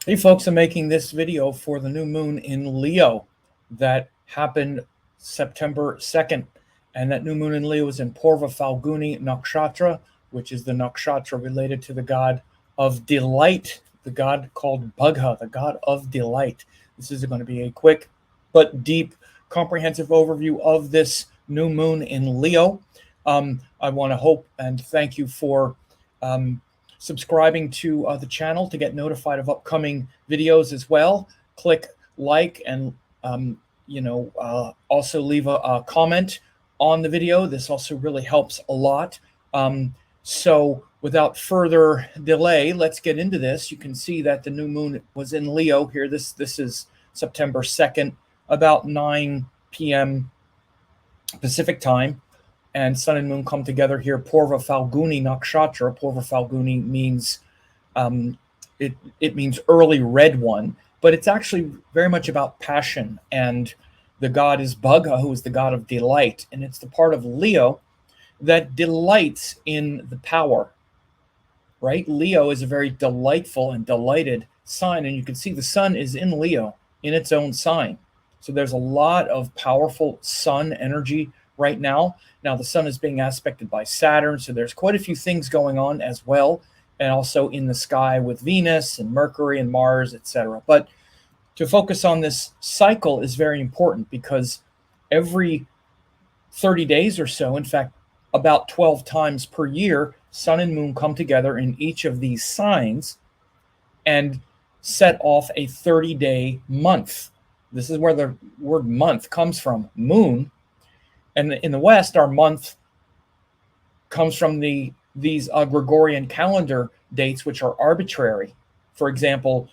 Hey folks, I'm making this video for the new moon in Leo that happened September 2nd. And that new moon in Leo is in Purva Phalguni Nakshatra, which is the nakshatra related to the god of delight, the god called Bugha, the god of delight. This is going to be a quick but deep, comprehensive overview of this new moon in Leo. I want to hope and thank you for subscribing to the channel to get notified of upcoming videos as well. Click like and also leave a comment on the video. This also really helps a lot. So without further delay, let's get into this. You can see that the new moon was in Leo here. This is September 2nd, about 9 p.m. Pacific time. And sun and moon come together here. Purva Phalguni Nakshatra. Purva Phalguni means it means early red one, but it's actually very much about passion. And the god is Bugha, who is the god of delight, and it's the part of Leo that delights in the power. Right? Leo is a very delightful and delighted sign, and you can see the sun is in Leo in its own sign. So there's a lot of powerful sun energy right now. Now the sun is being aspected by Saturn, so there's quite a few things going on as well, and also in the sky with Venus and Mercury and Mars, etc. But to focus on this cycle is very important because every 30 days or so, in fact, about 12 times per year, sun and moon come together in each of these signs and set off a 30-day month. This is where the word month comes from, moon. And in the West, our month comes from these Gregorian calendar dates, which are arbitrary. For example,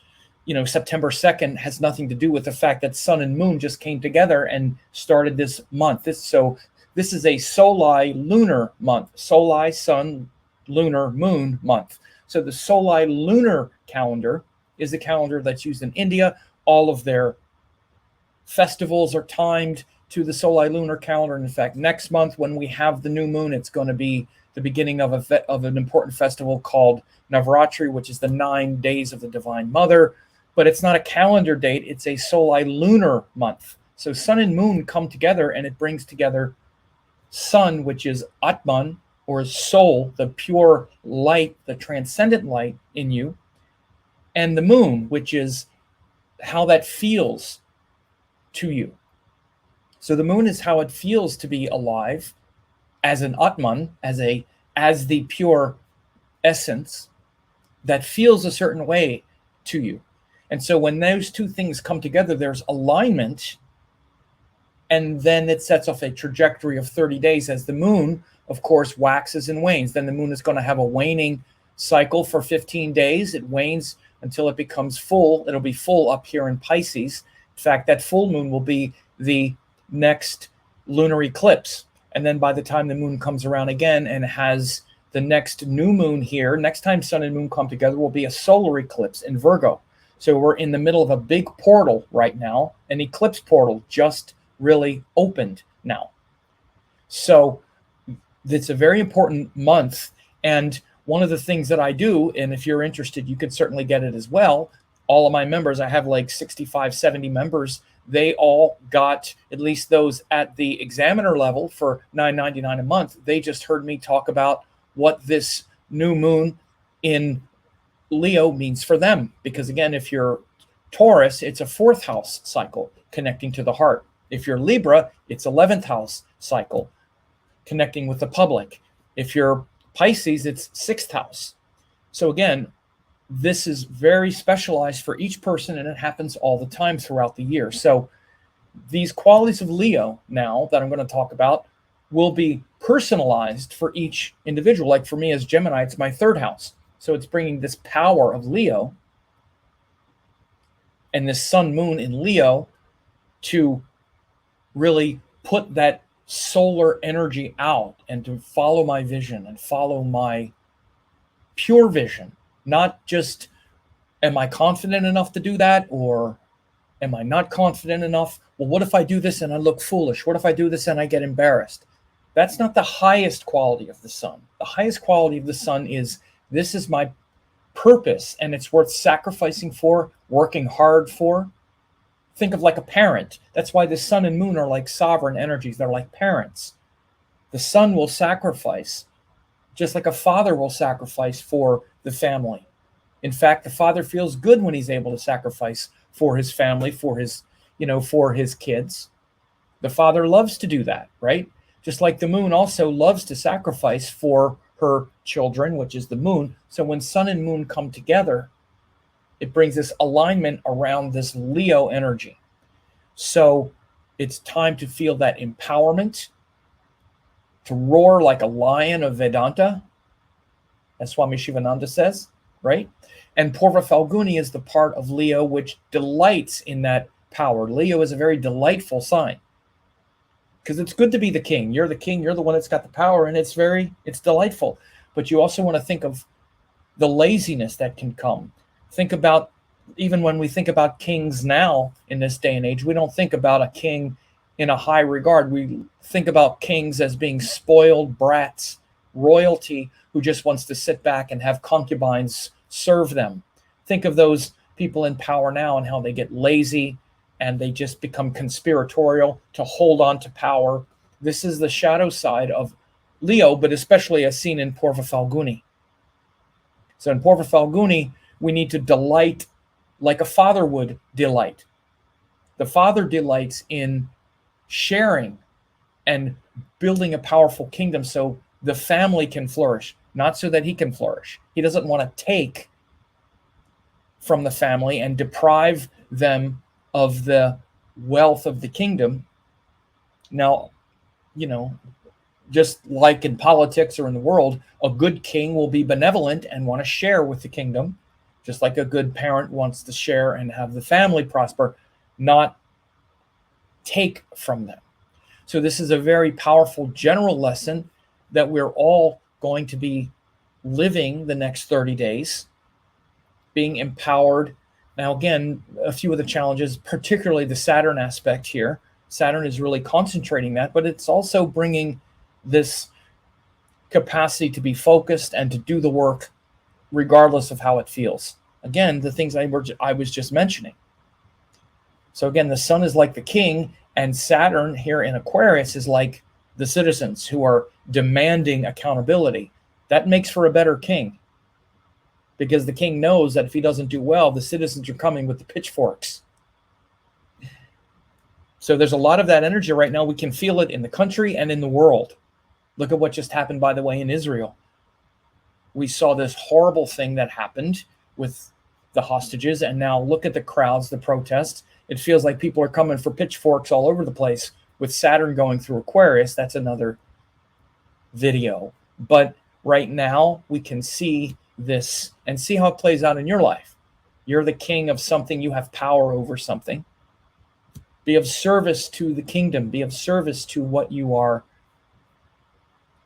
September 2nd has nothing to do with the fact that sun and moon just came together and started this month. This is a Soli lunar month, Soli, sun, lunar, moon month. So the Soli lunar calendar is the calendar that's used in India. All of their festivals are timed to the Soli lunar calendar. And in fact, next month when we have the new moon, it's going to be the beginning of an important festival called Navratri, which is the 9 days of the Divine Mother. But it's not a calendar date, it's a Soli lunar month. So sun and moon come together, and it brings together sun, which is Atman, or soul, the pure light, the transcendent light in you, and the moon, which is how that feels to you. So the moon is how it feels to be alive as an Atman, as the pure essence that feels a certain way to you. And so when those two things come together, there's alignment, and then it sets off a trajectory of 30 days as the moon, of course, waxes and wanes. Then the moon is going to have a waning cycle for 15 days. It wanes until it becomes full. It'll be full up here in Pisces. In fact, that full moon will be the next lunar eclipse. And then by the time the moon comes around again and has the next new moon here, next time sun and moon come together will be a solar eclipse in Virgo. So we're in the middle of a big portal right now. An eclipse portal just really opened now. So it's a very important month. And one of the things that I do, and if you're interested, you can certainly get it as well. All of my members, I have like 65, 70 members. They all got, at least those at the examiner level, for $9.99 a month. They just heard me talk about what this new moon in Leo means for them. Because again, if you're Taurus, it's a 4th house cycle connecting to the heart. If you're Libra, it's 11th house cycle connecting with the public. If you're Pisces, it's 6th house. So again, this is very specialized for each person, and it happens all the time throughout the year. So these qualities of Leo now that I'm going to talk about will be personalized for each individual. Like for me as Gemini, it's my 3rd house. So it's bringing this power of Leo and this sun moon in Leo to really put that solar energy out and to follow my vision and follow my pure vision. Not just, am I confident enough to do that, or am I not confident enough? Well, what if I do this and I look foolish? What if I do this and I get embarrassed? That's not the highest quality of the sun. The highest quality of the sun is, this is my purpose and it's worth sacrificing for, working hard for. Think of like a parent. That's why the sun and moon are like sovereign energies. They're like parents. The sun will sacrifice, just like a father will sacrifice for the family. In fact, the father feels good when he's able to sacrifice for his family, for his, for his kids. The father loves to do that, right? Just like the moon also loves to sacrifice for her children, which is the moon. So when sun and moon come together, it brings this alignment around this Leo energy. So it's time to feel that empowerment, to roar like a lion of Vedanta, as Swami Shivananda says, right? And Purva Phalguni is the part of Leo which delights in that power. Leo is a very delightful sign because it's good to be the king. You're the king. You're the one that's got the power, and it's delightful. But you also want to think of the laziness that can come. Think about, even when we think about kings now in this day and age, we don't think about a king in a high regard. We think about kings as being spoiled brats, royalty who just wants to sit back and have concubines serve them. Think of those people in power now and how they get lazy and they just become conspiratorial to hold on to power. This is the shadow side of Leo, but especially as seen in Purva Phalguni. So in Purva Phalguni, we need to delight like a father would delight. The father delights in sharing and building a powerful kingdom so the family can flourish, not so that he can flourish. He doesn't want to take from the family and deprive them of the wealth of the kingdom. Now, just like in politics or in the world, a good king will be benevolent and want to share with the kingdom, just like a good parent wants to share and have the family prosper, not take from them. So this is a very powerful general lesson that we're all going to be living the next 30 days, being empowered. Now, again, a few of the challenges, particularly the Saturn aspect here. Saturn is really concentrating that, but it's also bringing this capacity to be focused and to do the work regardless of how it feels. Again, the things I was just mentioning. So again, the sun is like the king, and Saturn here in Aquarius is like the citizens who are demanding accountability. That makes for a better king, because the king knows that if he doesn't do well, the citizens are coming with the pitchforks. So there's a lot of that energy right now. We can feel it in the country and in the world. Look at what just happened, by the way, in Israel. We saw this horrible thing that happened with the hostages, and now look at the crowds, the protests. It feels like people are coming for pitchforks all over the place with Saturn going through Aquarius. That's another video. But right now we can see this and see how it plays out in your life. You're the king of something. You have power over something. Be of service to the kingdom. Be of service to what you are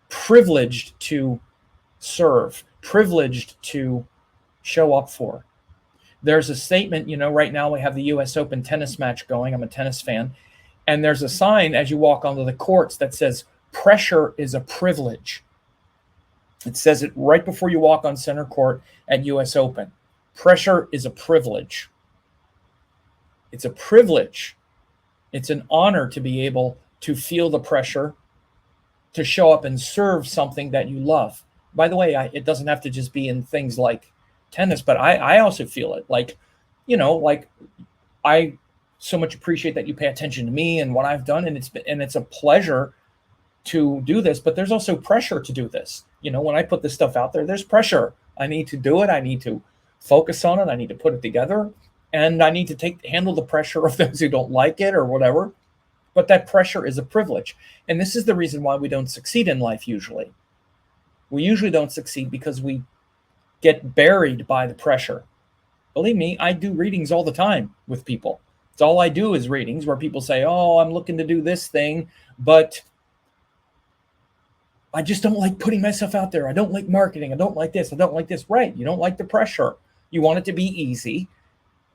privileged to serve, privileged to show up for. There's a statement, right now we have the US Open tennis match going. I'm a tennis fan. And there's a sign as you walk onto the courts that says, pressure is a privilege. It says it right before you walk on center court at US Open. Pressure is a privilege. It's a privilege. It's an honor to be able to feel the pressure, to show up and serve something that you love. By the way, it doesn't have to just be in things like tennis, but I also feel it. Like I so much appreciate that you pay attention to me and what I've done, and it's a pleasure to do this, but there's also pressure to do this. When I put this stuff out there, there's pressure. I need to do it. I need to focus on it. I need to put it together, and I need to handle the pressure of those who don't like it or whatever. But that pressure is a privilege. And this is the reason why we don't succeed in life usually. We usually don't succeed because we get buried by the pressure. Believe me, I do readings all the time with people. It's all I do is readings where people say, oh, I'm looking to do this thing, but I just don't like putting myself out there. I don't like marketing. I don't like this. I don't like this. Right. You don't like the pressure. You want it to be easy.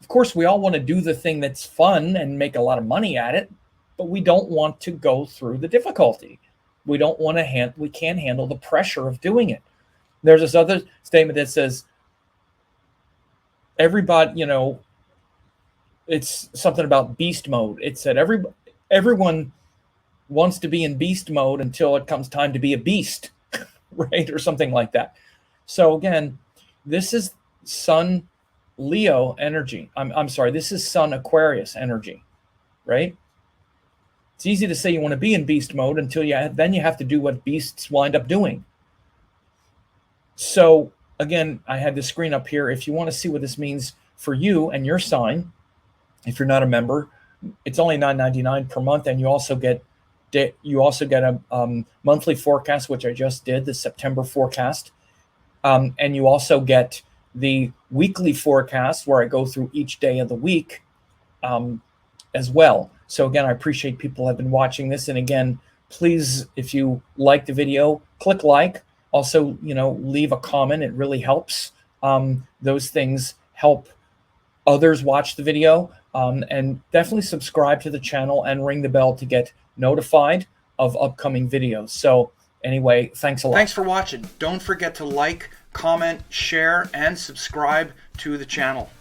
Of course, we all want to do the thing that's fun and make a lot of money at it, but we don't want to go through the difficulty. We can't handle the pressure of doing it. There's this other statement that says, everybody, you know, it's something about beast mode. It said everyone wants to be in beast mode until it comes time to be a beast, right? Or something like that. So again, this is Sun Leo energy. I'm sorry, this is Sun Aquarius energy, right? It's easy to say you want to be in beast mode until then you have to do what beasts wind up doing. So again, I had the screen up here. If you want to see what this means for you and your sign, if you're not a member, it's only $9.99 per month, and you also get a monthly forecast, which I just did, the September forecast, and you also get the weekly forecast where I go through each day of the week as well. So again, I appreciate people have been watching this, and again, please, if you like the video, click like. Also, you know, leave a comment. It really helps. Those things help others watch the video, and definitely subscribe to the channel and ring the bell to get notified of upcoming videos. So anyway, thanks a lot. Thanks for watching. Don't forget to like, comment, share, and subscribe to the channel.